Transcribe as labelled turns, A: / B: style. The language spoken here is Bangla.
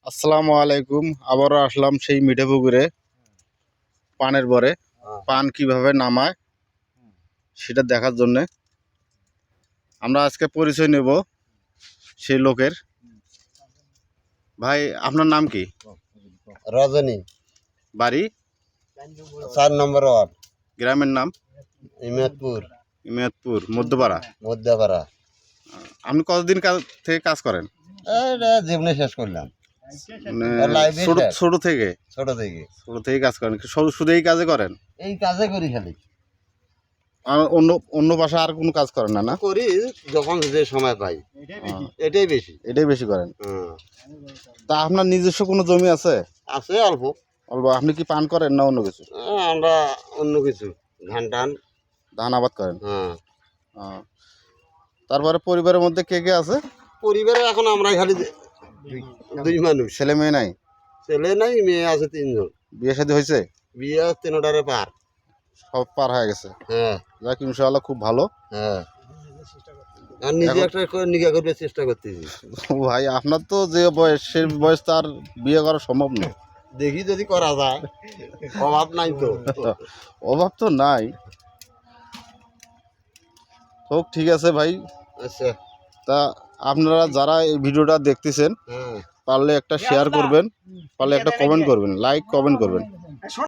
A: আসসালামু আলাইকুম। আবারও আসলাম সেই মিঠে পুকুরে পানের বরে পান কিভাবে নামায় সেটা দেখার জন্যে। আমরা আজকে পরিচয় নেব সেই লোকের। ভাই, আপনার নাম কি?
B: রজনী,
A: বাড়ি?
B: 4 নম্বর ওয়ার্ড,
A: গ্রামের নাম?
B: ইমেদপুর,
A: ইমেদপুর, মধ্যপাড়া।
B: মধ্যপাড়া।
A: আপনি কতদিন থেকে কাজ করেন?
B: এটা জীবনে শেষ করলাম,
A: মানে
B: লাইফে
A: ছোট
B: শেষ।
A: ছোট থেকে
B: ছোট থেকে
A: ছোট থেকে কাজ করেন? শুধু এই কাজে করেন?
B: এই কাজে করি, খালি
A: আর অন্য অন্য বাসা আর কোনো কাজ করেন না? না,
B: করি যখন যে সময় পাই, এটাই বেশি।
A: এটাই বেশি করেন।
B: হুম।
A: তা আপনার নিজস্ব কোনো জমি আছে?
B: আছে অল্প।
A: অল্প। আপনি কি পান করেন না অন্য কিছু?
B: আমরা অন্য কিছু ধান টান।
A: ধান আবাদ করেন?
B: হ্যাঁ।
A: তারপরে পরিবারের মধ্যে কে কে আছে?
B: পরিবারে এখন আমরা খালি দুই মানুষ।
A: ছেলে মেয়ে নাই?
B: ছেলে নাই, মেয়ে আছে 3 জন।
A: বিয়ে শাদী হয়েছে?
B: বিয়ে 3টারে পার।
A: সব পার হয়ে গেছে?
B: হ্যাঁ।
A: যাক, ইনশাআল্লাহ খুব ভালো।
B: হ্যাঁ, আর নিজে একটা নিকা করতে চেষ্টা করতেছি।
A: ভাই, আপনার তো যে বয়স, সেই বয়স তার বিয়ে করা সম্ভব না।
B: দেখি যদি করা যায়, অভাব নাই তো।
A: অভাব তো নাই। হোক, ঠিক আছে ভাই।
B: আচ্ছা।
A: তা আপনারা যারা এই ভিডিওটা দেখতেছেন,
B: হ্যাঁ।
A: পারলে একটা শেয়ার করবেন, পারলে একটা কমেন্ট করবেন, লাইক কমেন্ট করবেন।